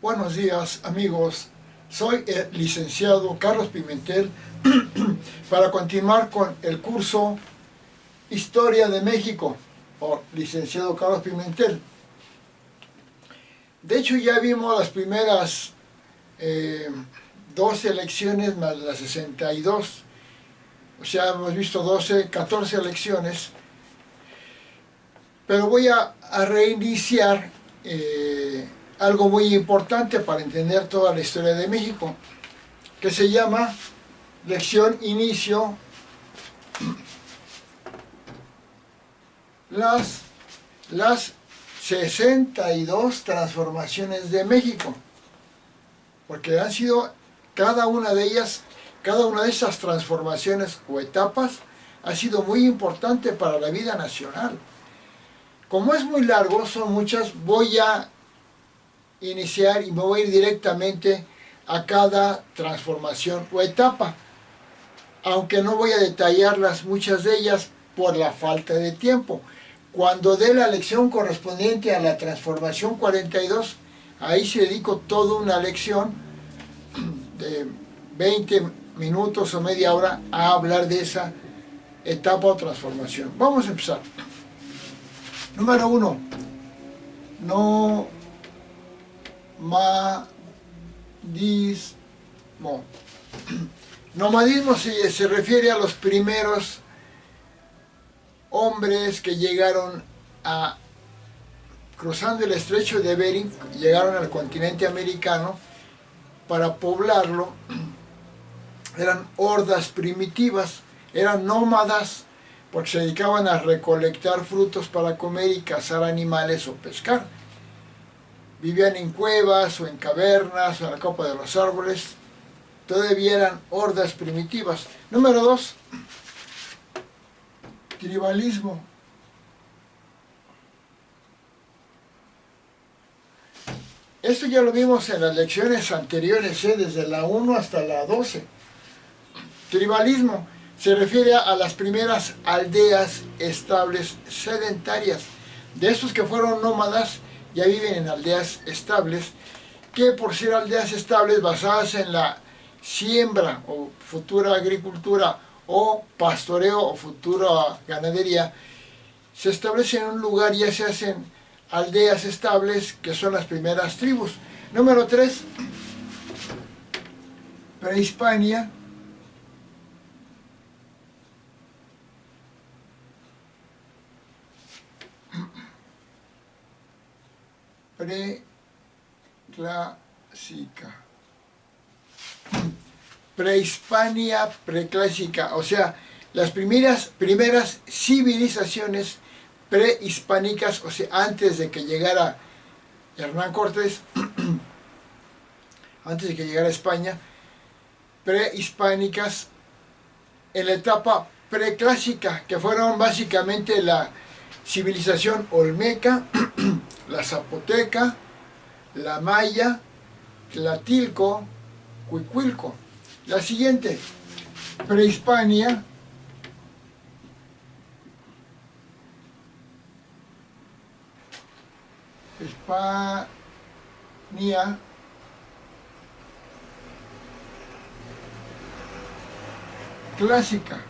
Buenos días, amigos. Soy el licenciado Carlos Pimentel para continuar con el curso Historia de México por licenciado Carlos Pimentel. De hecho, ya vimos las primeras 12 elecciones más las 62. O sea, hemos visto 14 elecciones. Pero voy a reiniciar algo muy importante para entender toda la historia de México, que se llama lección inicio, las 62 transformaciones de México, porque han sido cada una de esas transformaciones o etapas ha sido muy importante para la vida nacional. Como es muy largo, son muchas, voy a iniciar y me voy a ir directamente a cada transformación o etapa, aunque no voy a detallarlas muchas de ellas por la falta de tiempo. Cuando dé la lección correspondiente a la transformación 42, ahí se dedico toda una lección de 20 minutos o media hora a hablar de esa etapa o transformación. Vamos a empezar. Número 1. Nomadismo. Nomadismo se refiere a los primeros hombres que llegaron cruzando el estrecho de Bering, llegaron al continente americano para poblarlo. Eran hordas primitivas, eran nómadas, porque se dedicaban a recolectar frutos para comer y cazar animales o pescar. Vivían en cuevas o en cavernas o en la copa de los árboles. Todavía eran hordas primitivas. Número 2. Tribalismo. Esto ya lo vimos en las lecciones anteriores, desde la 1 hasta la 12. Tribalismo se refiere a las primeras aldeas estables sedentarias. De estos que fueron nómadas, ya viven en aldeas estables, que por ser aldeas estables basadas en la siembra o futura agricultura o pastoreo o futura ganadería, se establecen en un lugar y ya se hacen aldeas estables, que son las primeras tribus. Número 3. Prehispania. Preclásica. Prehispania preclásica, o sea, las primeras civilizaciones prehispánicas, o sea, antes de que llegara Hernán Cortés, antes de que llegara a España, prehispánicas en la etapa preclásica, que fueron básicamente la civilización olmeca, la zapoteca, la maya, tlatilco, cuicuilco. La siguiente, prehispania, Hispania clásica.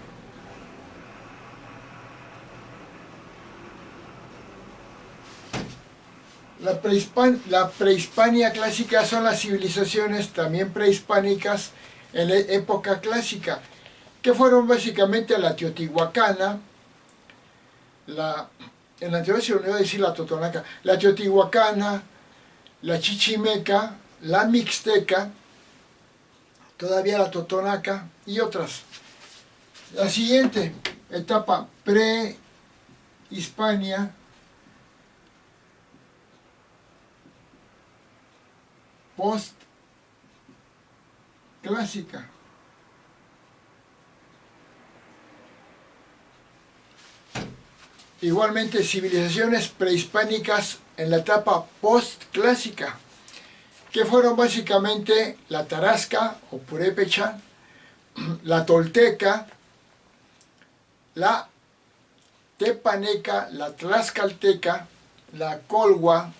La prehispania clásica son las civilizaciones también prehispánicas en la época clásica, que fueron básicamente la teotihuacana, en la anterior se olvidó decir la totonaca, la teotihuacana, la chichimeca, la mixteca, todavía la totonaca y otras. La siguiente etapa, prehispania, postclásica. Igualmente, civilizaciones prehispánicas en la etapa postclásica, que fueron básicamente la tarasca o purépecha, la tolteca, la tepaneca, la tlaxcalteca, la colhua,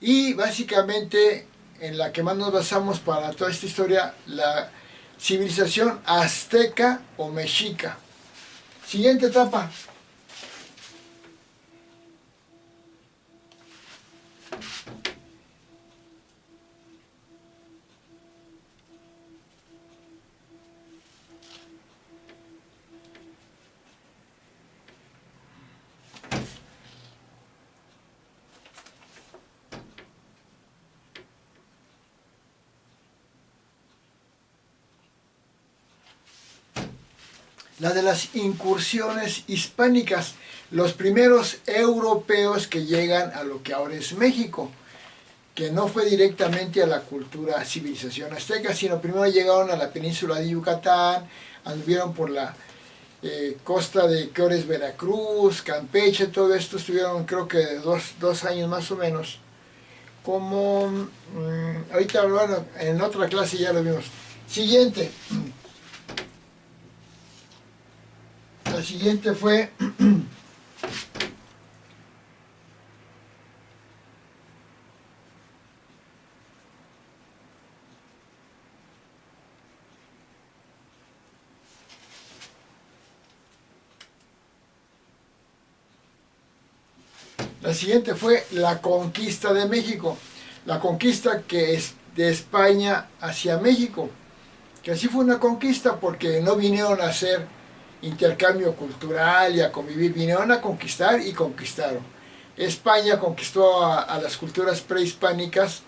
y básicamente en la que más nos basamos para toda esta historia, la civilización azteca o mexica. Siguiente etapa. La de las incursiones hispánicas, los primeros europeos que llegan a lo que ahora es México, que no fue directamente a la cultura, civilización azteca, sino primero llegaron a la península de Yucatán, anduvieron por la costa de que ahora es Veracruz, Campeche, todo esto estuvieron creo que dos años más o menos. Como ahorita bueno, en otra clase ya lo vimos. Siguiente. La siguiente fue la conquista de México, la conquista que es de España hacia México, que así fue una conquista porque no vinieron a hacer intercambio cultural y a convivir, vinieron a conquistar y conquistaron. España conquistó a las culturas prehispánicas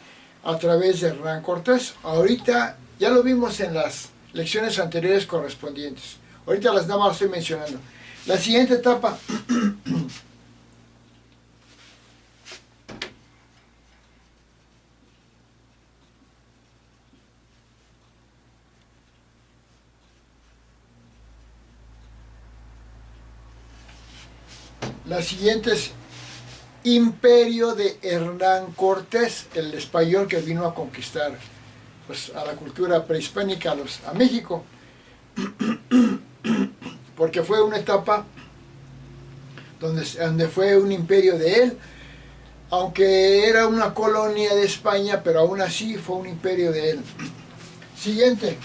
a través de Hernán Cortés. Ahorita ya lo vimos en las lecciones anteriores correspondientes. Ahorita las nada más estoy mencionando. La siguiente etapa es Imperio de Hernán Cortés, el español que vino a conquistar pues, a la cultura prehispánica, a México, porque fue una etapa donde fue un imperio de él, aunque era una colonia de España, pero aún así fue un imperio de él. Siguiente.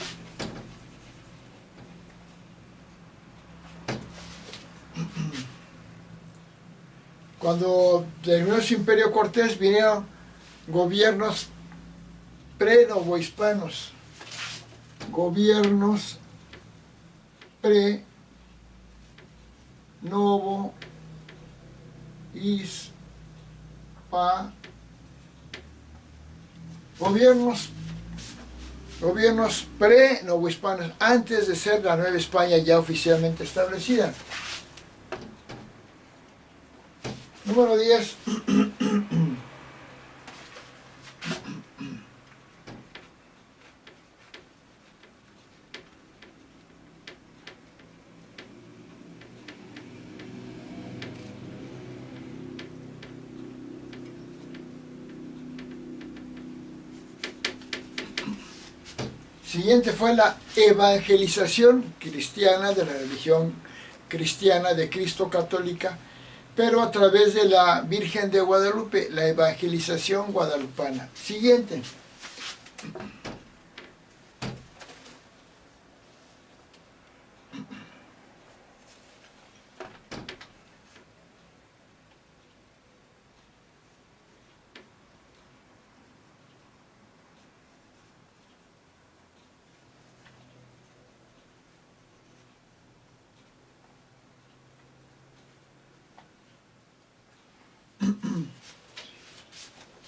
Cuando terminó su imperio Cortés, vinieron gobiernos pre-novohispanos, gobiernos gobiernos pre-novohispanos, antes de ser la Nueva España ya oficialmente establecida. Número 10. Siguiente fue la evangelización cristiana de la religión cristiana de Cristo católica, pero a través de la Virgen de Guadalupe, la evangelización guadalupana. Siguiente.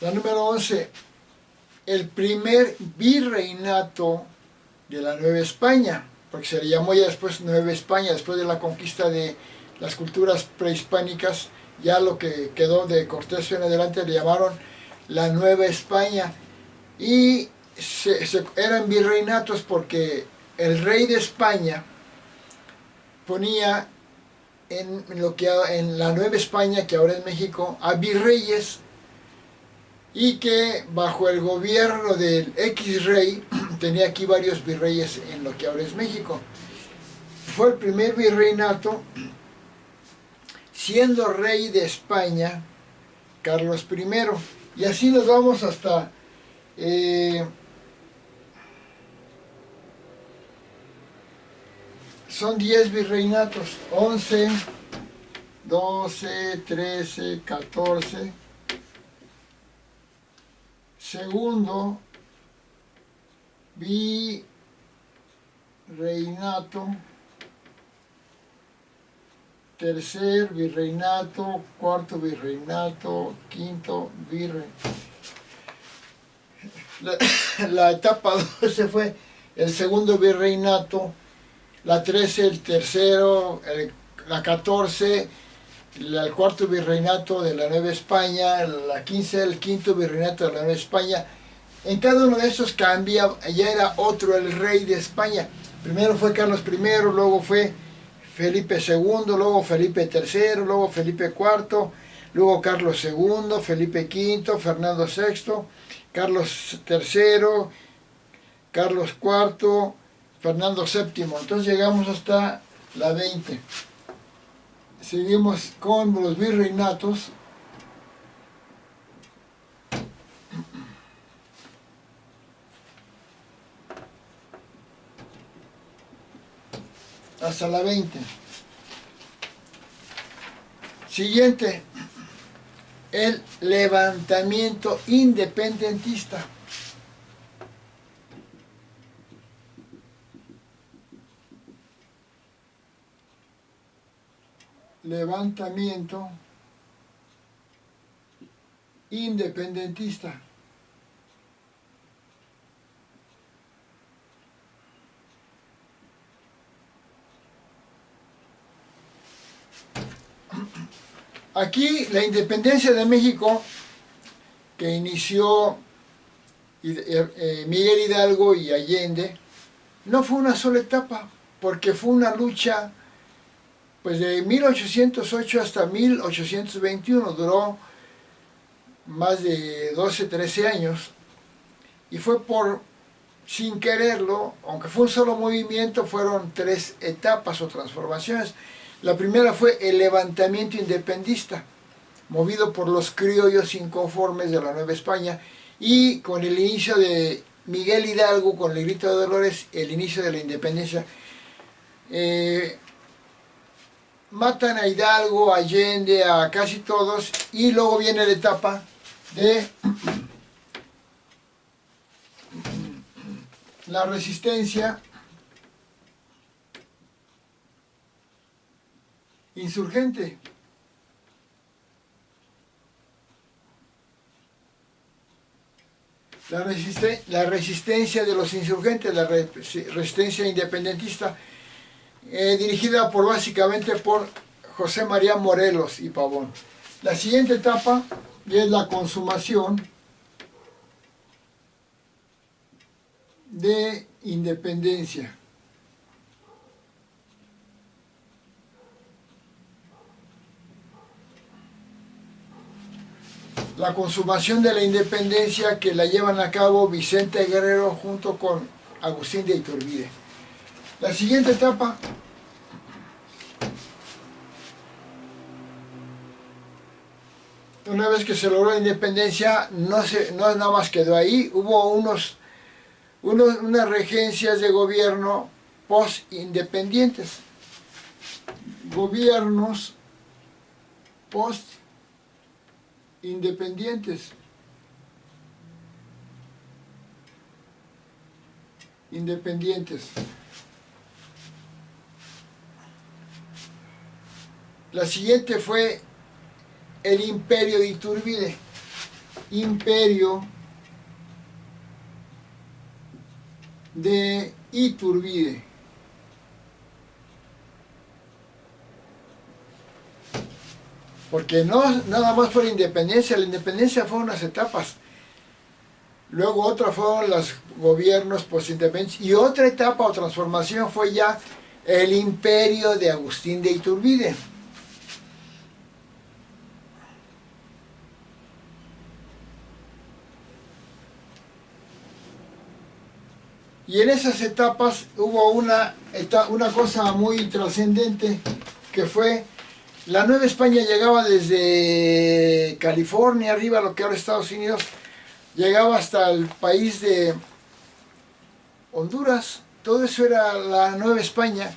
La número 11, el primer virreinato de la Nueva España, porque se le llamó ya después Nueva España, después de la conquista de las culturas prehispánicas, ya lo que quedó de Cortés en adelante le llamaron la Nueva España, y eran virreinatos porque el rey de España ponía en la Nueva España, que ahora es México, a virreyes, y que bajo el gobierno del X rey tenía aquí varios virreyes en lo que ahora es México. Fue el primer virreinato, siendo rey de España Carlos I, Y así nos vamos hasta son 10 virreinatos, 11, 12, 13, 14, segundo virreinato, tercer virreinato, cuarto virreinato, quinto virreinato. La etapa 12 fue el segundo virreinato, la 13 el tercero, la 14 el cuarto virreinato de la Nueva España, la 15 el quinto virreinato de la Nueva España. En cada uno de esos cambia, ya era otro el rey de España. Primero fue Carlos I, luego fue Felipe II, luego Felipe III, luego Felipe IV, luego Carlos II, Felipe V, Fernando VI, Carlos III, Carlos IV, Fernando VII. Entonces llegamos hasta la 20. Seguimos con los virreinatos. Hasta la 20. Siguiente, el levantamiento independentista. Levantamiento independentista. Aquí la independencia de México, que inició Miguel Hidalgo y Allende, no fue una sola etapa, porque fue una lucha pues de 1808 hasta 1821, duró más de 12, 13 años, y fue por, sin quererlo, aunque fue un solo movimiento, fueron 3 etapas o transformaciones. La primera fue el levantamiento independentista, movido por los criollos inconformes de la Nueva España, y con el inicio de Miguel Hidalgo, con el grito de Dolores, el inicio de la independencia. Matan a Hidalgo, a Allende, a casi todos, y luego viene la etapa de la resistencia insurgente. La resistencia de los insurgentes, la resistencia independentista, dirigida básicamente por José María Morelos y Pavón. La siguiente etapa es la consumación de independencia. La consumación de la independencia, que la llevan a cabo Vicente Guerrero junto con Agustín de Iturbide. La siguiente etapa una vez que se logró la independencia, no nada más quedó ahí, hubo unas regencias de gobierno post-independientes, gobiernos post-independientes, La siguiente fue el imperio de Iturbide, imperio de Iturbide. Porque no nada más fue la independencia fue unas etapas. Luego otra fueron los gobiernos post-independencia, y otra etapa o transformación fue ya el imperio de Agustín de Iturbide. Y en esas etapas hubo una cosa muy trascendente, que fue La Nueva España llegaba desde California, arriba, lo que ahora Estados Unidos, llegaba hasta el país de Honduras. Todo eso era la Nueva España,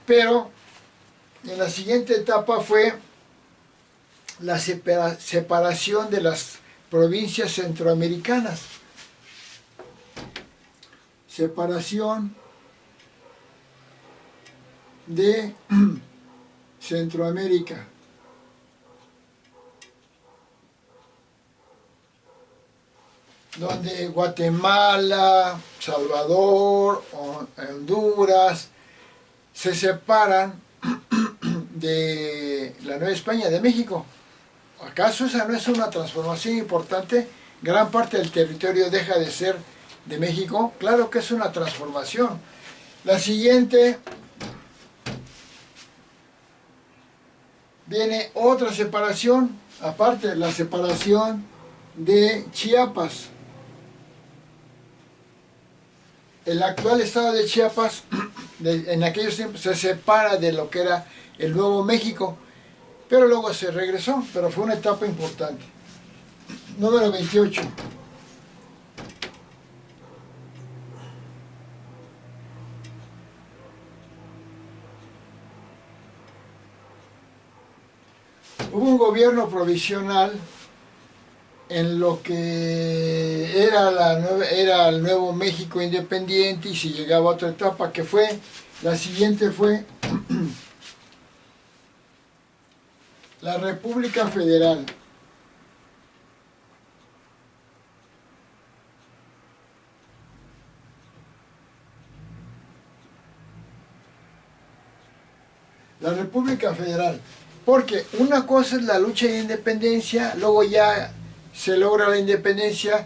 pero en la siguiente etapa fue la separación de las provincias centroamericanas. Separación de Centroamérica. Donde Guatemala, Salvador, Honduras se separan de la Nueva España, de México. ¿Acaso esa no es una transformación importante? Gran parte del territorio deja de ser de México. Claro que es una transformación. La siguiente, viene otra separación, aparte la separación de Chiapas. El actual estado de Chiapas, en aquellos tiempos, se separa de lo que era el Nuevo México, pero luego se regresó, pero fue una etapa importante. Número 28. Hubo un gobierno provisional en lo que era el Nuevo México independiente, y se llegaba a otra etapa que fue, la siguiente fue la República Federal. La República Federal, porque una cosa es la lucha de independencia, luego ya se logra la independencia,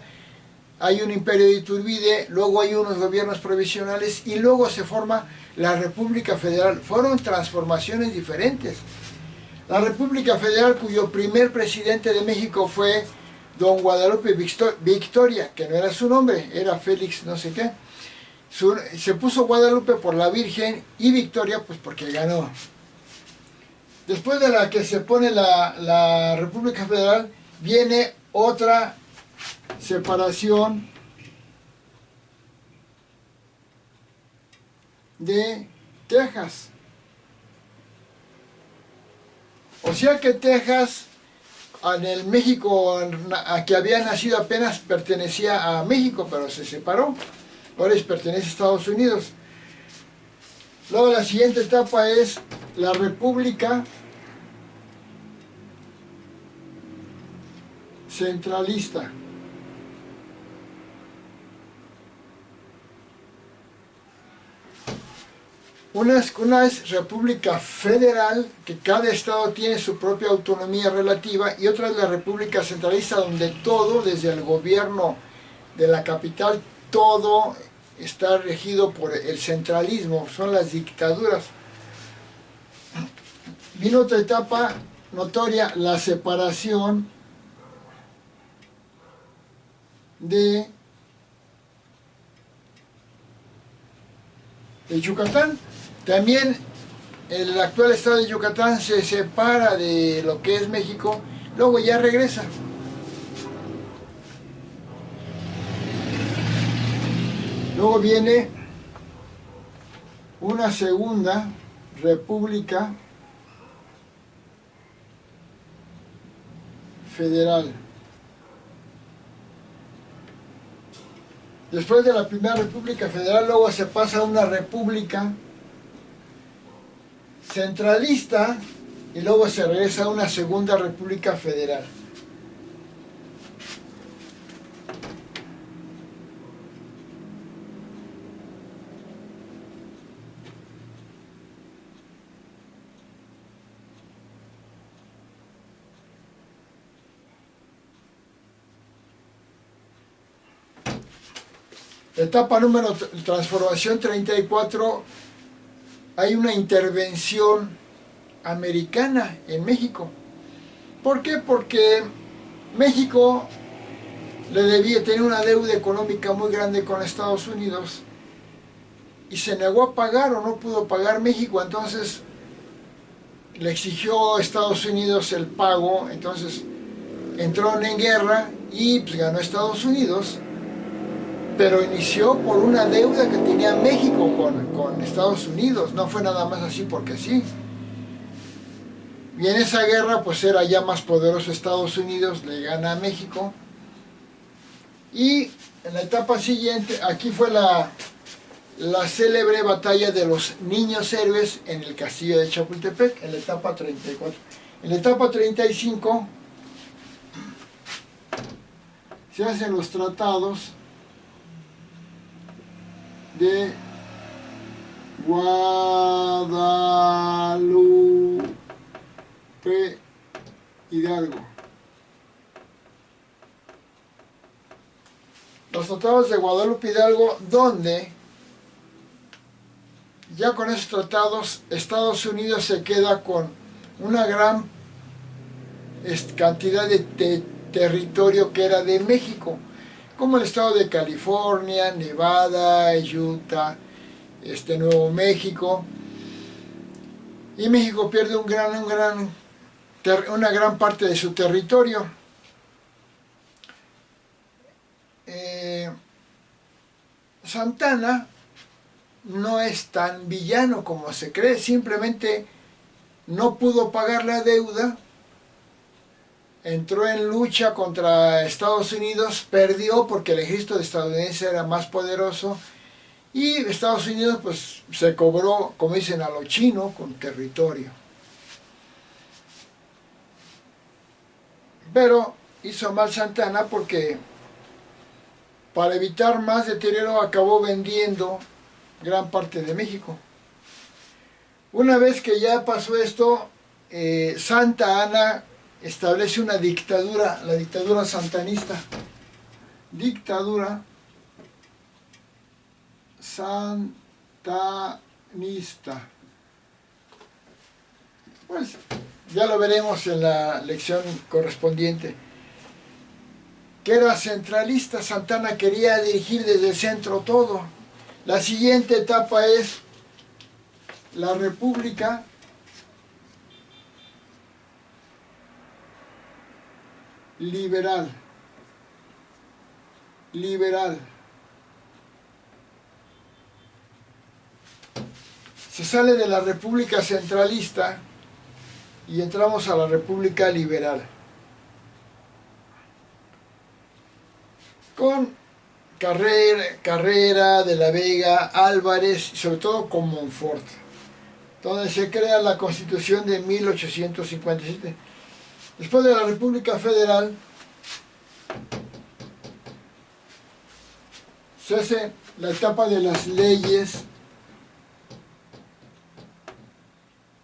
hay un imperio de Iturbide, luego hay unos gobiernos provisionales y luego se forma la República Federal. Fueron transformaciones diferentes. La República Federal, cuyo primer presidente de México fue don Guadalupe Victoria, que no era su nombre, era Félix no sé qué. Se puso Guadalupe por la Virgen y Victoria pues porque ganó. Después de la que se pone la República Federal, viene otra separación de Texas. O sea que Texas, en el México a que había nacido apenas, pertenecía a México, pero se separó. Ahora pertenece a Estados Unidos. Luego la siguiente etapa es la República Centralista. Una es República Federal, que cada estado tiene su propia autonomía relativa, y otra es la República Centralista, donde todo, desde el gobierno de la capital, todo está regido por el centralismo, son las dictaduras. Vino otra etapa notoria, la separación de Yucatán. También el actual estado de Yucatán se separa de lo que es México, luego ya regresa. Luego viene una segunda República Federal. Después de la primera República Federal, luego se pasa a una República Centralista y luego se regresa a una segunda República Federal. Etapa número transformación 34, hay una intervención americana en México. ¿Por qué? Porque México tenía una deuda económica muy grande con Estados Unidos y se negó a pagar o no pudo pagar México. Entonces le exigió a Estados Unidos el pago, entonces entraron en guerra y pues ganó Estados Unidos, pero inició por una deuda que tenía México con Estados Unidos, no fue nada más así porque sí. Y en esa guerra pues era ya más poderoso Estados Unidos, le gana a México. Y en la etapa siguiente, aquí fue la célebre batalla de los niños héroes en el castillo de Chapultepec, en la etapa 34. En la etapa 35 se hacen los tratados de Guadalupe Hidalgo. Los tratados de Guadalupe Hidalgo, donde ya con esos tratados Estados Unidos se queda con una gran cantidad de territorio que era de México, como el estado de California, Nevada, Utah, Nuevo México, y México pierde una gran parte de su territorio. Santana no es tan villano como se cree, simplemente no pudo pagar la deuda, entró en lucha contra Estados Unidos, perdió porque el ejército estadounidense era más poderoso y Estados Unidos pues se cobró, como dicen, a lo chino con territorio. Pero hizo mal Santana porque para evitar más deterioro acabó vendiendo gran parte de México. Una vez que ya pasó esto, Santa Anna establece una dictadura, la dictadura santanista. Dictadura santanista. Pues ya lo veremos en la lección correspondiente. Que era centralista, Santana quería dirigir desde el centro todo. La siguiente etapa es la República Liberal. Se sale de la República Centralista y entramos a la República Liberal. Con Carrera, de la Vega, Álvarez y sobre todo con Montfort, donde se crea la Constitución de 1857. Después de la República Federal se hace la etapa de las leyes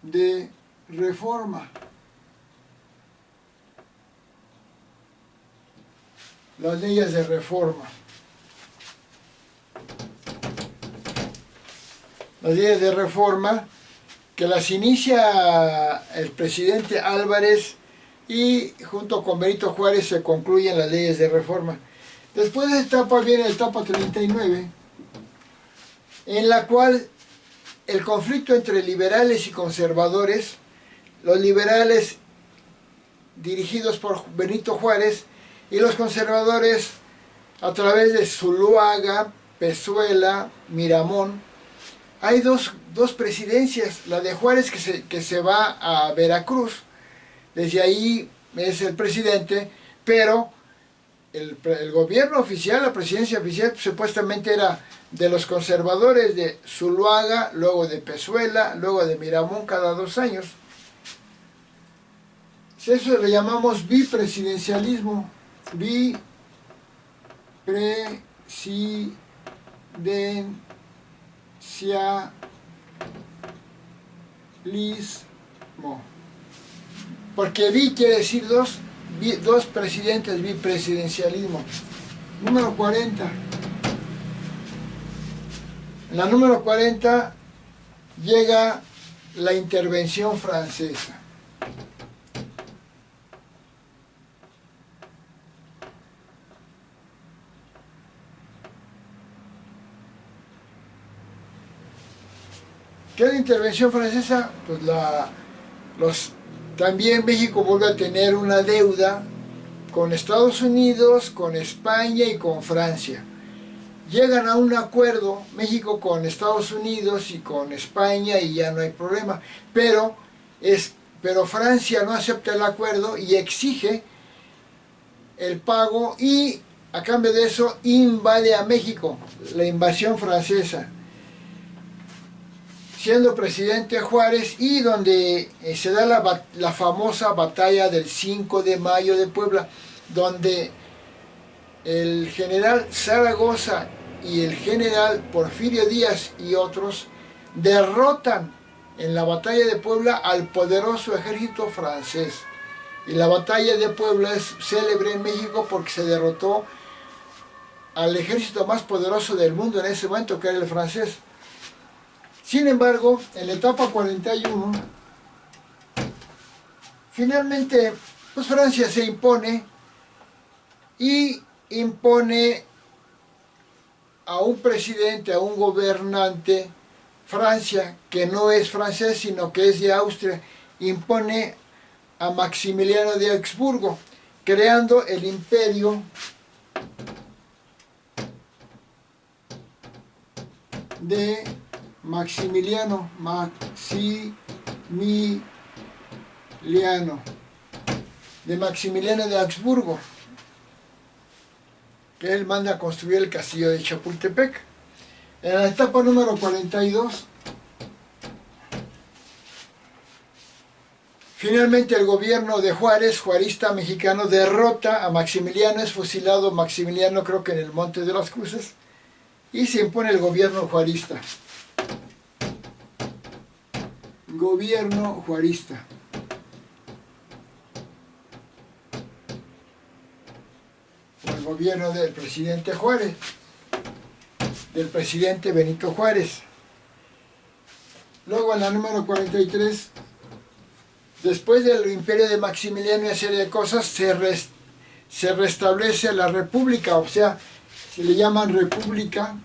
de reforma. Las leyes de reforma. Las leyes de reforma que las inicia el presidente Álvarez y junto con Benito Juárez se concluyen las leyes de reforma. Después de esta etapa viene la etapa 39, en la cual el conflicto entre liberales y conservadores, los liberales dirigidos por Benito Juárez y los conservadores a través de Zuluaga, Pezuela, Miramón. Hay dos presidencias, la de Juárez que se va a Veracruz, desde ahí es el presidente, pero el gobierno oficial, la presidencia oficial, supuestamente era de los conservadores de Zuluaga, luego de Pezuela, luego de Miramón cada 2 años. Eso le llamamos bipresidencialismo. Bipresidencialismo. Porque bi quiere decir dos presidentes, bipresidencialismo. Número 40. En la número 40 llega la intervención francesa. ¿Qué es la intervención francesa? Pues También México vuelve a tener una deuda con Estados Unidos, con España y con Francia. Llegan a un acuerdo México con Estados Unidos y con España y ya no hay problema, pero Francia no acepta el acuerdo y exige el pago, y a cambio de eso invade a México, la invasión francesa, siendo presidente Juárez, y donde se da la famosa batalla del 5 de mayo de Puebla, donde el general Zaragoza y el general Porfirio Díaz y otros derrotan en la batalla de Puebla al poderoso ejército francés. Y la batalla de Puebla es célebre en México porque se derrotó al ejército más poderoso del mundo en ese momento, que era el francés. Sin embargo, en la etapa 41, finalmente, pues Francia se impone, y impone a un presidente, a un gobernante, Francia, que no es francés, sino que es de Austria, impone a Maximiliano de Habsburgo, creando el imperio de Maximiliano de Habsburgo, que él manda a construir el castillo de Chapultepec. En la etapa número 42, finalmente el gobierno de Juárez, juarista mexicano, derrota a Maximiliano, es fusilado Maximiliano, creo que en el Monte de las Cruces, y se impone el gobierno juarista. Gobierno juarista. El gobierno del presidente Juárez, del presidente Benito Juárez. Luego en la número 43, después del imperio de Maximiliano y una serie de cosas, se restablece la república, o sea, se le llaman república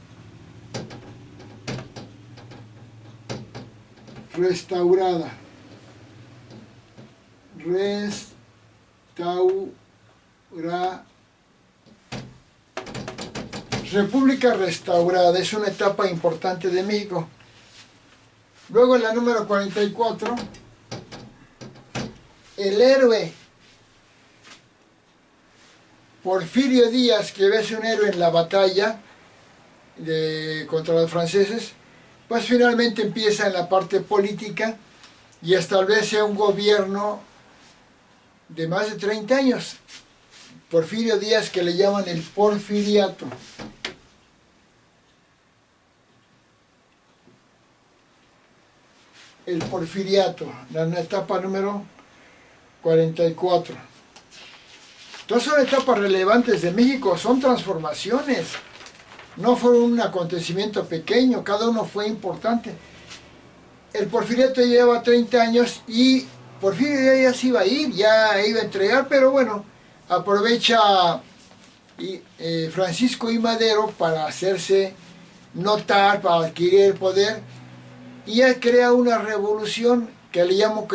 restaurada. República restaurada, es una etapa importante de México. Luego en la número 44, el héroe Porfirio Díaz, que es un héroe en la batalla contra los franceses, pues finalmente empieza en la parte política y establece un gobierno de más de 30 años. Porfirio Díaz, que le llaman el Porfiriato. El Porfiriato, la etapa número 44. Todas son etapas relevantes de México, son transformaciones. No fue un acontecimiento pequeño, cada uno fue importante. El Porfiriato lleva 30 años y Porfirio ya se iba a ir, ya iba a entregar, pero bueno, aprovecha Francisco I. Madero para hacerse notar, para adquirir el poder, y él crea una revolución que le llamo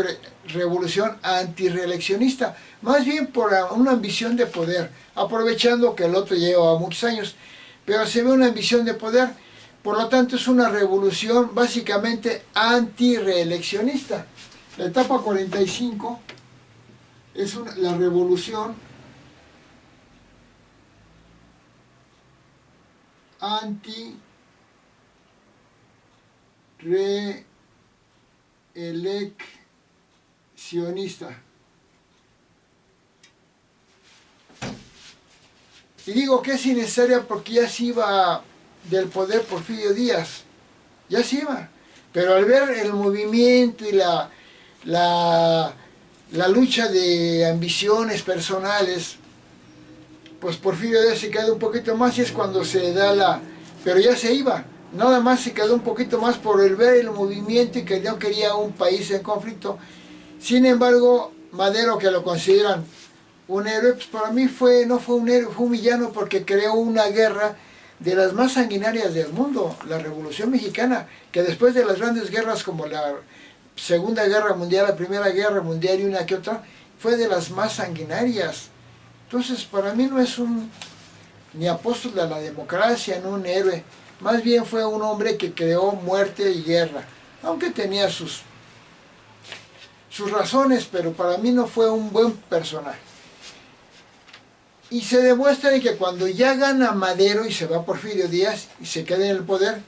revolución antirreeleccionista, más bien por una ambición de poder, aprovechando que el otro lleva muchos años, pero se ve una ambición de poder. Por lo tanto es una revolución básicamente antirreeleccionista. La etapa 45 es la revolución antirreeleccionista. Y digo que es innecesaria porque ya se iba del poder Porfirio Díaz, ya se iba. Pero al ver el movimiento y la lucha de ambiciones personales, pues Porfirio Díaz se quedó un poquito más y es cuando se da pero ya se iba, nada más se quedó un poquito más por el ver el movimiento y que no quería un país en conflicto. Sin embargo, Madero, que lo consideran un héroe, pues para mí no fue un héroe, fue un villano porque creó una guerra de las más sanguinarias del mundo, la Revolución Mexicana, que después de las grandes guerras como la Segunda Guerra Mundial, la Primera Guerra Mundial y una que otra, fue de las más sanguinarias. Entonces, para mí no es ni apóstol de la democracia, no un héroe. Más bien fue un hombre que creó muerte y guerra, aunque tenía sus razones, pero para mí no fue un buen personaje. Y se demuestra que cuando ya gana Madero y se va Porfirio Díaz y se queda en el poder,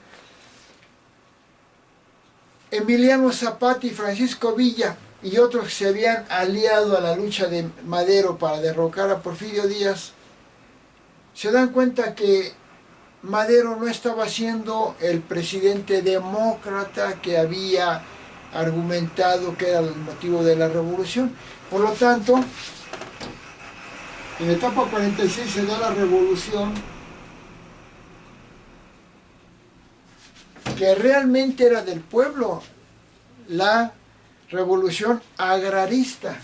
Emiliano Zapata y Francisco Villa y otros que se habían aliado a la lucha de Madero para derrocar a Porfirio Díaz, se dan cuenta que Madero no estaba siendo el presidente demócrata que había argumentado que era el motivo de la revolución. Por lo tanto, en la etapa 46 se da la revolución que realmente era del pueblo, la revolución agrarista.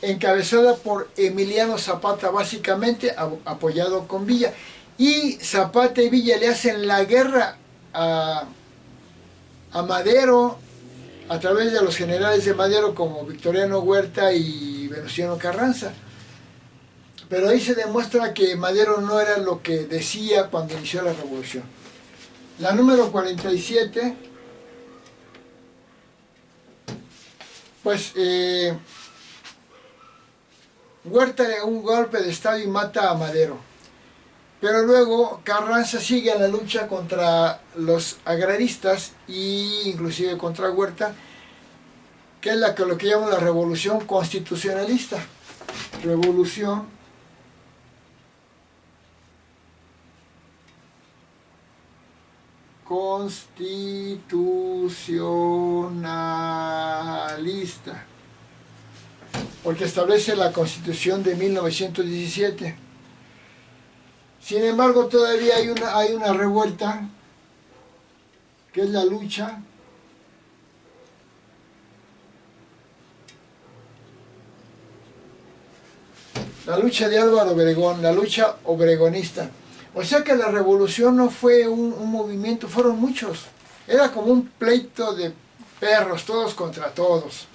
Encabezada por Emiliano Zapata, básicamente apoyado con Villa. Y Zapata y Villa le hacen la guerra a Madero a través de los generales de Madero como Victoriano Huerta y Venustiano Carranza. Pero ahí se demuestra que Madero no era lo que decía cuando inició la revolución. La número 47, pues Huerta le da un golpe de estado y mata a Madero. Pero luego Carranza sigue en la lucha contra los agraristas e inclusive contra Huerta, que es lo que llaman la revolución constitucionalista. Revolución constitucionalista, porque establece la Constitución de 1917. Sin embargo, todavía hay una revuelta, que es la lucha de Álvaro Obregón, la lucha obregonista. O sea que la revolución no fue un movimiento, fueron muchos. Era como un pleito de perros, todos contra todos.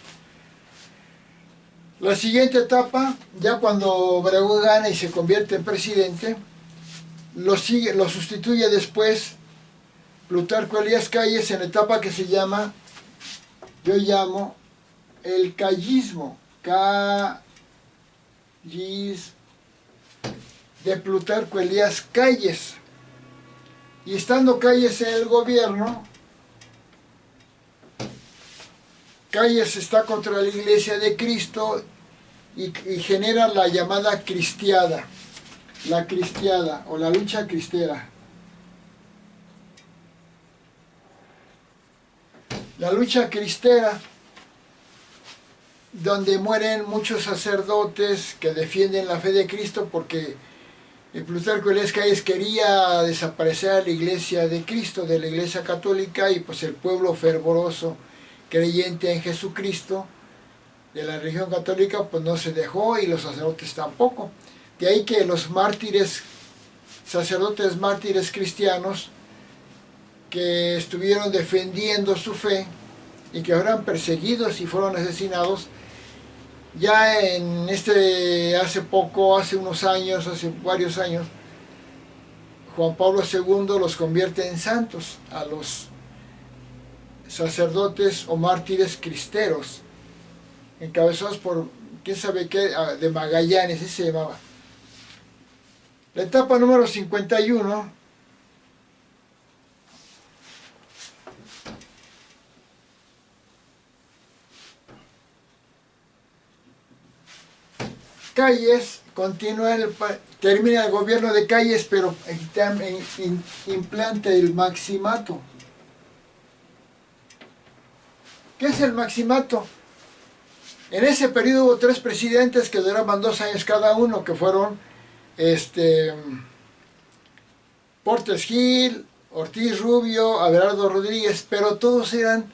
La siguiente etapa, ya cuando Obregón gana y se convierte en presidente, lo sustituye después Plutarco Elías Calles en la etapa que se llama, yo llamo, el callismo. De Plutarco Elías Calles. Y estando Calles en el gobierno, Calles está contra la Iglesia de Cristo y genera la llamada cristiada, la cristiada o la lucha cristera. La lucha cristera, donde mueren muchos sacerdotes que defienden la fe de Cristo, porque Plutarco Elías Calles quería desaparecer a la Iglesia de Cristo, de la Iglesia Católica, y pues el pueblo fervoroso, creyente en Jesucristo, de la religión católica, pues no se dejó, y los sacerdotes tampoco. De ahí que los mártires, sacerdotes mártires cristianos, que estuvieron defendiendo su fe, y que eran perseguidos y fueron asesinados, ya hace unos años, hace varios años, Juan Pablo II los convierte en santos a los sacerdotes o mártires cristeros, encabezados por, quién sabe qué, de Magallanes, ese se llamaba. La etapa número 51, Calles termina el gobierno de Calles, pero implanta el maximato. ¿Qué es el maximato? En ese periodo hubo 3 presidentes que duraban 2 años cada uno, que fueron Portes Gil, Ortiz Rubio, Abelardo Rodríguez, pero todos eran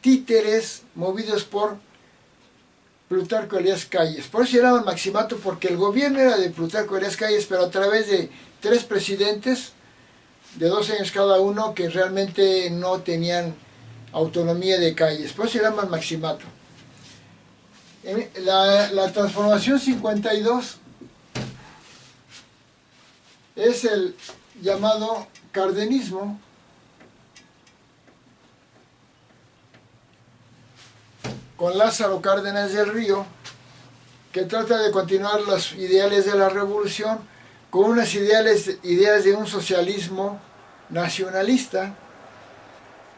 títeres movidos por Plutarco Elías Calles. Por eso se llamaban maximato, porque el gobierno era de Plutarco Elías Calles, pero a través de 3 presidentes de 2 años cada uno, que realmente no tenían autonomía de calles, por eso se llaman maximato. La transformación 52 es el llamado cardenismo, con Lázaro Cárdenas del Río, que trata de continuar los ideales de la revolución con unas ideas de un socialismo nacionalista.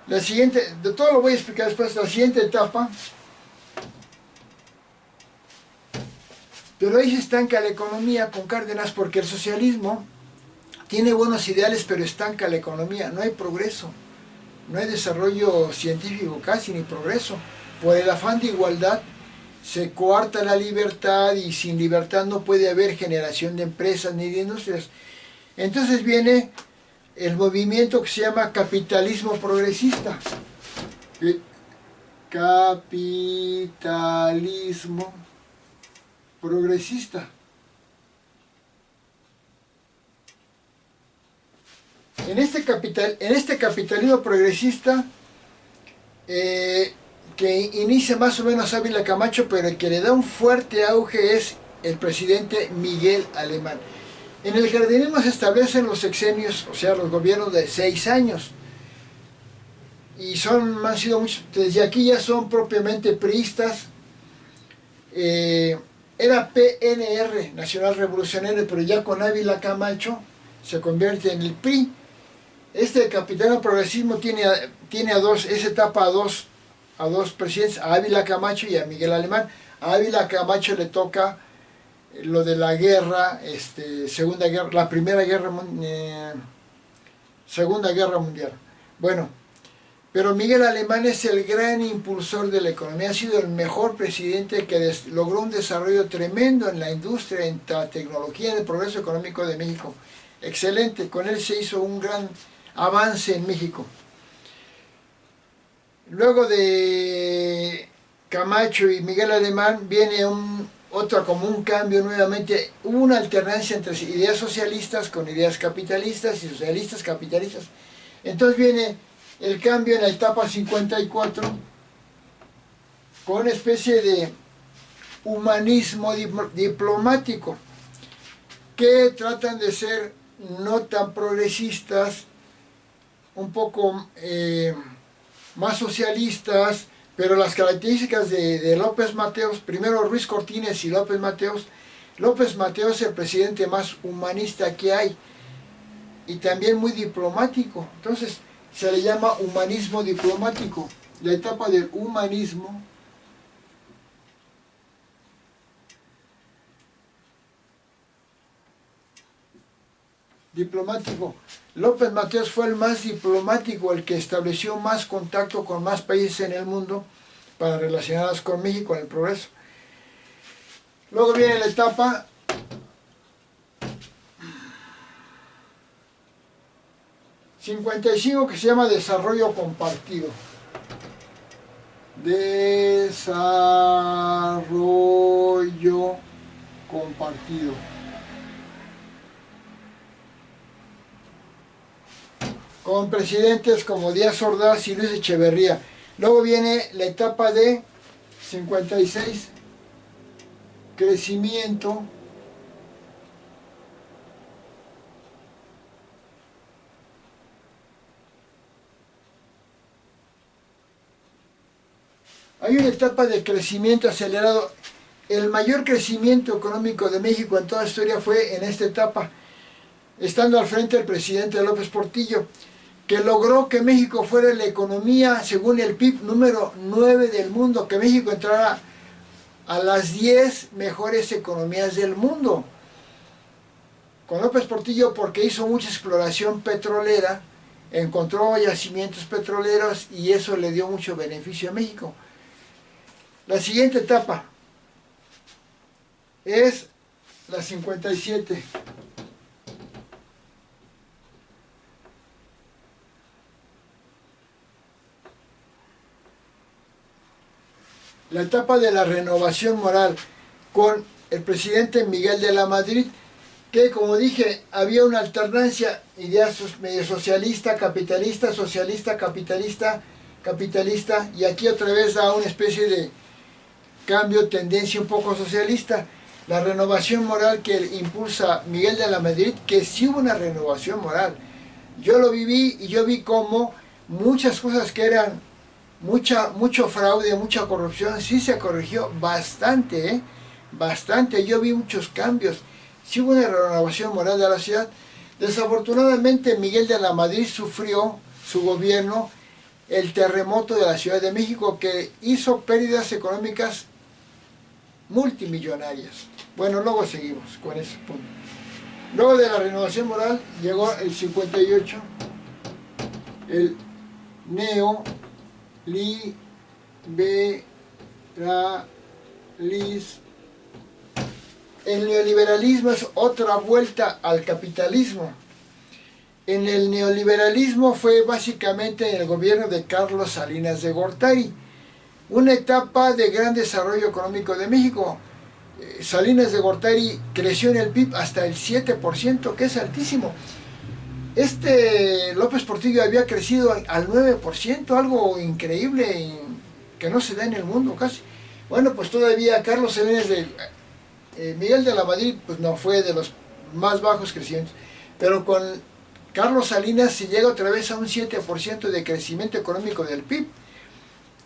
La siguiente, de todo lo voy a explicar después, la siguiente etapa, pero ahí se estanca la economía con Cárdenas, porque el socialismo tiene buenos ideales, pero estanca la economía, no hay progreso, no hay desarrollo científico casi, ni progreso. Por el afán de igualdad se coarta la libertad, y sin libertad no puede haber generación de empresas ni de industrias. Entonces viene el movimiento que se llama capitalismo progresista. Capitalismo progresista. En este capitalismo progresista, que inicia más o menos Ávila Camacho, pero el que le da un fuerte auge es el presidente Miguel Alemán. En el cardenismo se establecen los sexenios, o sea, los gobiernos de 6 años. Y han sido muchos, desde aquí ya son propiamente priistas. Era PNR, Nacional Revolucionario, pero ya con Ávila Camacho se convierte en el PRI. Este capitalismo progresismo tiene a dos, esa etapa a dos presidentes, a Ávila Camacho y a Miguel Alemán. A Ávila Camacho le toca lo de la guerra, Segunda Guerra Mundial. Bueno, pero Miguel Alemán es el gran impulsor de la economía, ha sido el mejor presidente que logró un desarrollo tremendo en la industria, en la tecnología, en el progreso económico de México. Excelente, con él se hizo un gran avance en México. Luego de Camacho y Miguel Alemán viene como un cambio nuevamente. Hubo una alternancia entre ideas socialistas con ideas capitalistas y socialistas capitalistas. Entonces viene el cambio en la etapa 54 con una especie de humanismo diplomático, que tratan de ser no tan progresistas, un poco más socialistas, pero las características de López Mateos, primero Ruiz Cortines y López Mateos es el presidente más humanista que hay, y también muy diplomático. Entonces se le llama humanismo diplomático, la etapa del humanismo diplomático. López Mateos fue el más diplomático, el que estableció más contacto con más países en el mundo para relacionarlos con México en el progreso. Luego viene la etapa ...55, que se llama desarrollo compartido. Desarrollo compartido. Con presidentes como Díaz Ordaz y Luis Echeverría. Luego viene la etapa de 56, crecimiento. Hay una etapa de crecimiento acelerado. El mayor crecimiento económico de México en toda la historia fue en esta etapa, estando al frente el presidente López Portillo, que logró que México fuera la economía, según el PIB, número 9 del mundo, que México entrara a las 10 mejores economías del mundo. Con López Portillo, porque hizo mucha exploración petrolera, encontró yacimientos petroleros, y eso le dio mucho beneficio a México. La siguiente etapa es la 57. La etapa de la renovación moral, con el presidente Miguel de la Madrid, que, como dije, había una alternancia, ideas medio socialista, capitalista, y aquí otra vez da una especie de cambio, tendencia un poco socialista. La renovación moral que impulsa Miguel de la Madrid, que sí hubo una renovación moral. Yo lo viví y yo vi cómo muchas cosas que eran mucho fraude, mucha corrupción, sí se corrigió bastante, ¿eh? Bastante. Yo vi muchos cambios. Sí hubo una renovación moral de la ciudad. Desafortunadamente Miguel de la Madrid sufrió, su gobierno, el terremoto de la Ciudad de México, que hizo pérdidas económicas multimillonarias. Bueno, luego seguimos con ese punto. Luego de la renovación moral llegó el 58, el neoliberalismo. El neoliberalismo es otra vuelta al capitalismo. En el neoliberalismo fue básicamente en el gobierno de Carlos Salinas de Gortari, una etapa de gran desarrollo económico de México. Salinas de Gortari creció en el PIB hasta el 7%, que es altísimo. López Portillo había crecido al 9%, algo increíble que no se da en el mundo casi. Bueno, pues todavía Carlos Salinas de Miguel de la Madrid pues no fue de los más bajos crecimientos, pero con Carlos Salinas se llega otra vez a un 7% de crecimiento económico del PIB,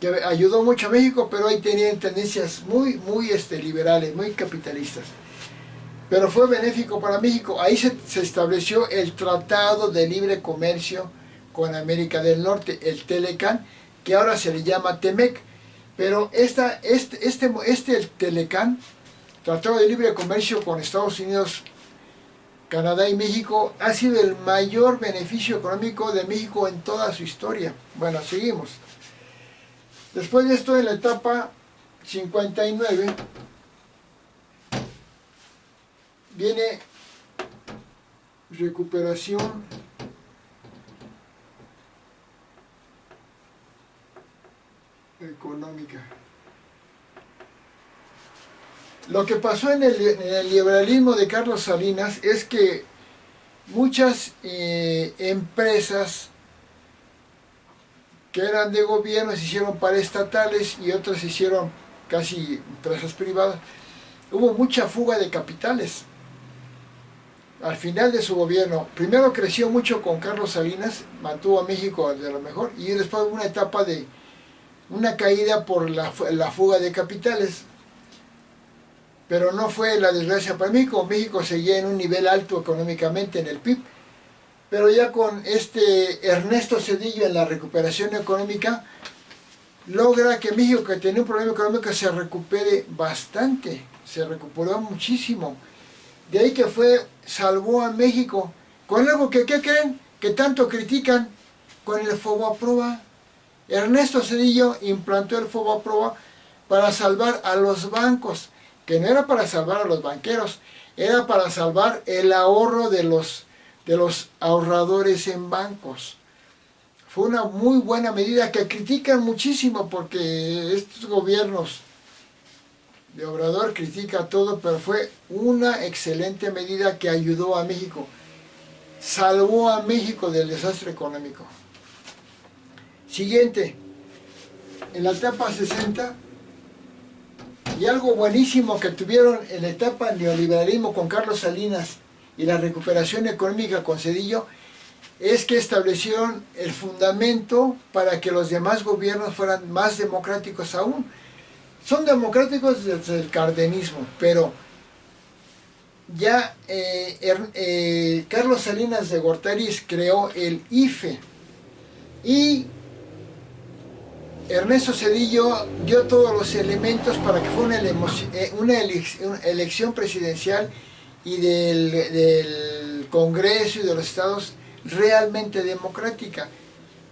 que ayudó mucho a México, pero ahí tenían tendencias muy liberales, muy capitalistas. Pero fue benéfico para México. Ahí se estableció el Tratado de Libre Comercio con América del Norte, el Telecán, que ahora se le llama TEMEC. Pero el Telecán, Tratado de Libre Comercio con Estados Unidos, Canadá y México, ha sido el mayor beneficio económico de México en toda su historia. Bueno, seguimos. Después de esto, en la etapa 59, viene recuperación económica. Lo que pasó en el liberalismo de Carlos Salinas es que muchas empresas que eran de gobierno se hicieron paraestatales y otras se hicieron casi empresas privadas. Hubo mucha fuga de capitales al final de su gobierno. Primero creció mucho con Carlos Salinas, mantuvo a México de lo mejor, y después hubo una etapa de una caída por la fuga de capitales. Pero no fue la desgracia para México. México seguía en un nivel alto económicamente en el PIB. Pero ya con Ernesto Zedillo en la recuperación económica, logra que México, que tenía un problema económico, se recupere bastante. Se recuperó muchísimo. De ahí que salvó a México con algo que, ¿qué creen? Que tanto critican, con el FOBAPROA. Ernesto Zedillo implantó el FOBAPROA para salvar a los bancos, que no era para salvar a los banqueros, era para salvar el ahorro de los ahorradores en bancos. Fue una muy buena medida que critican muchísimo, porque estos gobiernos de Obrador critica todo, pero fue una excelente medida que ayudó a México, salvó a México del desastre económico. Siguiente, en la etapa 60, y algo buenísimo que tuvieron en la etapa neoliberalismo con Carlos Salinas y la recuperación económica con Zedillo, es que establecieron el fundamento para que los demás gobiernos fueran más democráticos aún. Son democráticos desde el cardenismo, pero ya Carlos Salinas de Gortari creó el IFE y Ernesto Zedillo dio todos los elementos para que fuera una elección presidencial y del Congreso y de los estados realmente democrática.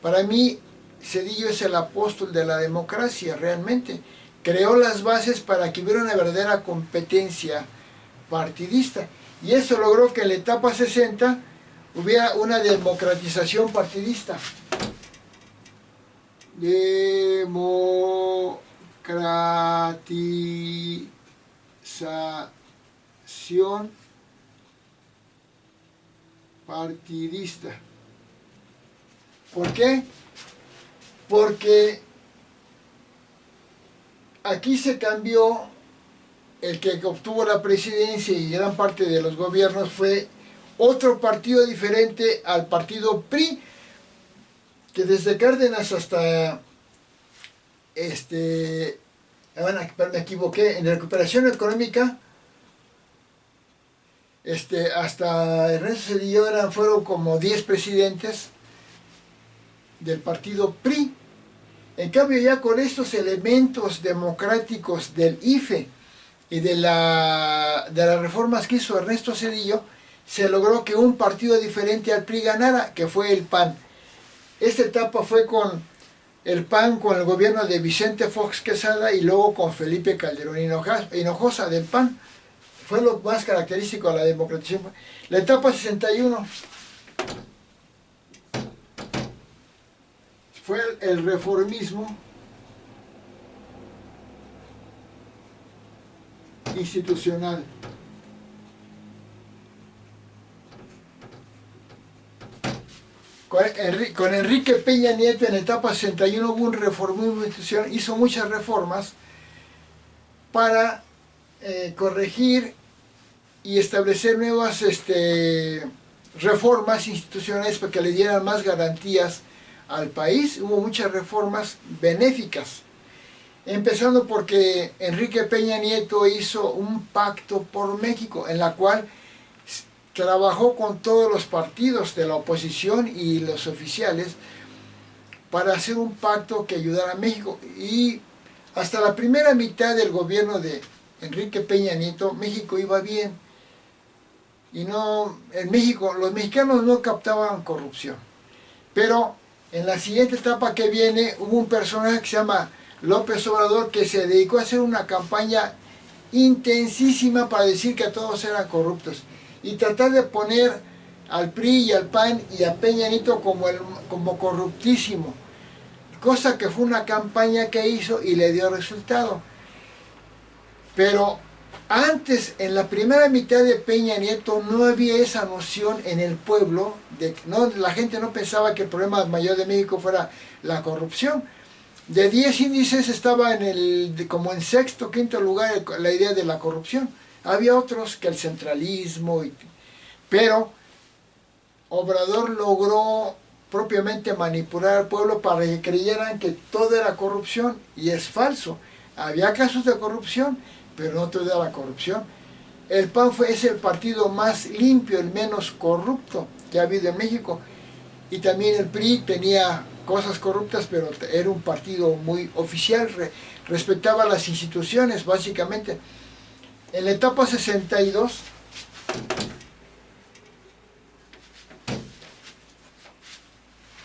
Para mí, Zedillo es el apóstol de la democracia, realmente. Creó las bases para que hubiera una verdadera competencia partidista. Y eso logró que en la etapa 60 hubiera una democratización partidista. Democratización partidista. ¿Por qué? Porque aquí se cambió, el que obtuvo la presidencia y gran parte de los gobiernos fue otro partido diferente al partido PRI, que desde Cárdenas hasta, bueno, me equivoqué, en recuperación económica, hasta Ernesto Zedillo fueron como 10 presidentes del partido PRI. En cambio, ya con estos elementos democráticos del IFE y de las reformas que hizo Ernesto Zedillo, se logró que un partido diferente al PRI ganara, que fue el PAN. Esta etapa fue con el PAN, con el gobierno de Vicente Fox Quesada y luego con Felipe Calderón Hinojosa del PAN. Fue lo más característico de la democratización. La etapa 61 fue el reformismo institucional. Con Enrique Peña Nieto en la etapa 61 hubo un reformismo institucional, hizo muchas reformas para corregir y establecer nuevas reformas institucionales para que le dieran más garantías al país. Hubo muchas reformas benéficas, empezando porque Enrique Peña Nieto hizo un pacto por México, en la cual trabajó con todos los partidos de la oposición y los oficiales para hacer un pacto que ayudara a México. Y hasta la primera mitad del gobierno de Enrique Peña Nieto, México iba bien. Y no, en México, los mexicanos no captaban corrupción. Pero en la siguiente etapa que viene, hubo un personaje que se llama López Obrador, que se dedicó a hacer una campaña intensísima para decir que todos eran corruptos y tratar de poner al PRI y al PAN y a Peña Nieto como corruptísimo, cosa que fue una campaña que hizo y le dio resultado. Pero antes, en la primera mitad de Peña Nieto, no había esa noción en el pueblo, la gente no pensaba que el problema mayor de México fuera la corrupción. De 10 índices estaba como en sexto, quinto lugar la idea de la corrupción. Había otros que el centralismo, pero Obrador logró propiamente manipular al pueblo para que creyeran que todo era corrupción, y es falso. Había casos de corrupción, pero no toda la corrupción. El PAN es el partido más limpio, el menos corrupto que ha habido en México. Y también el PRI tenía cosas corruptas, pero era un partido muy oficial, respetaba las instituciones, básicamente. En la etapa 62,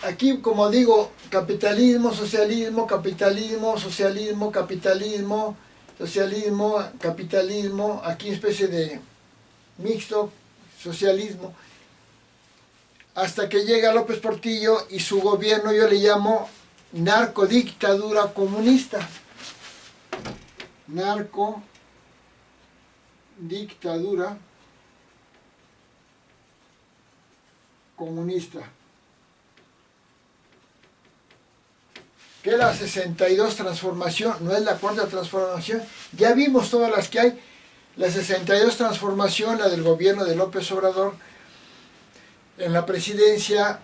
aquí, como digo, capitalismo, socialismo, capitalismo, socialismo, capitalismo, socialismo, capitalismo, aquí especie de mixto, socialismo, hasta que llega López Portillo y su gobierno, yo le llamo narcodictadura comunista. Narcodictadura comunista. Que la 62 transformación, no es la cuarta transformación, ya vimos todas las que hay. La 62 transformación, la del gobierno de López Obrador, en la presidencia,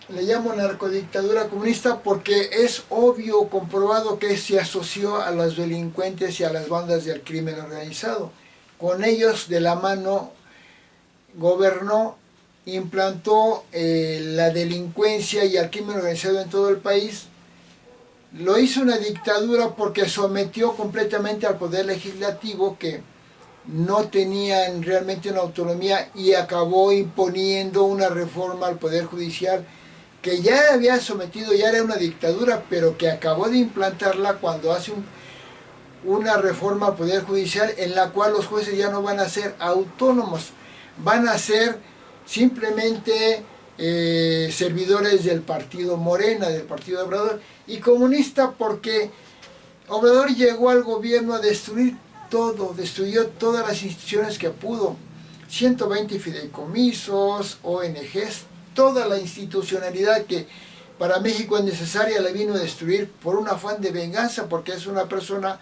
le llamo narcodictadura comunista porque es obvio, comprobado, que se asoció a los delincuentes y a las bandas del crimen organizado. Con ellos de la mano gobernó, implantó la delincuencia y el crimen organizado en todo el país. Lo hizo una dictadura porque sometió completamente al poder legislativo, que no tenían realmente una autonomía, y acabó imponiendo una reforma al poder judicial que ya había sometido, ya era una dictadura, pero que acabó de implantarla cuando hace una reforma al poder judicial en la cual los jueces ya no van a ser autónomos, van a ser simplemente servidores del partido Morena, del partido de Obrador. Y comunista porque Obrador llegó al gobierno a destruir todo, destruyó todas las instituciones que pudo. 120 fideicomisos, ONGs, toda la institucionalidad que para México es necesaria la vino a destruir por un afán de venganza, porque es una persona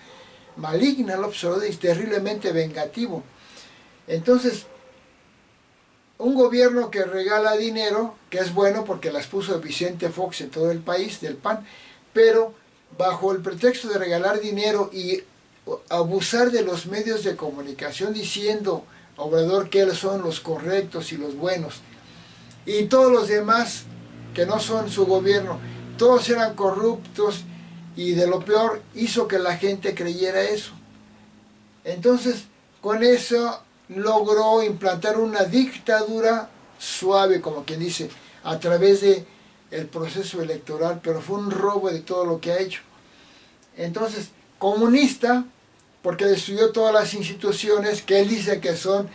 maligna, López Obrador, y terriblemente vengativo. Entonces, un gobierno que regala dinero, que es bueno porque las puso Vicente Fox en todo el país, del PAN, pero bajo el pretexto de regalar dinero y abusar de los medios de comunicación diciendo a Obrador que ellos son los correctos y los buenos, y todos los demás que no son su gobierno, todos eran corruptos, y de lo peor hizo que la gente creyera eso. Entonces, con eso logró implantar una dictadura suave, como quien dice, a través de el proceso electoral, pero fue un robo de todo lo que ha hecho. Entonces, comunista, porque destruyó todas las instituciones que él dice que son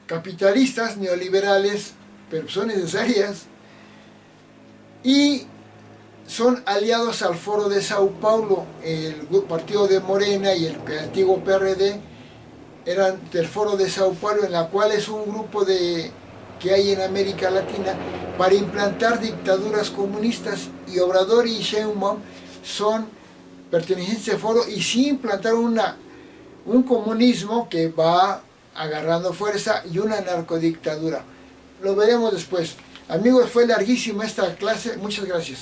capitalistas, neoliberales, pero son necesarias, y son aliados al Foro de Sao Paulo. El partido de Morena y el antiguo PRD eran del Foro de Sao Paulo, en la cual es un grupo que hay en América Latina para implantar dictaduras comunistas, y Obrador y Sheinbaum son pertenecientes al foro y sí implantaron un comunismo que va agarrando fuerza y una narcodictadura. Lo veremos después. Amigos, fue larguísima esta clase. Muchas gracias.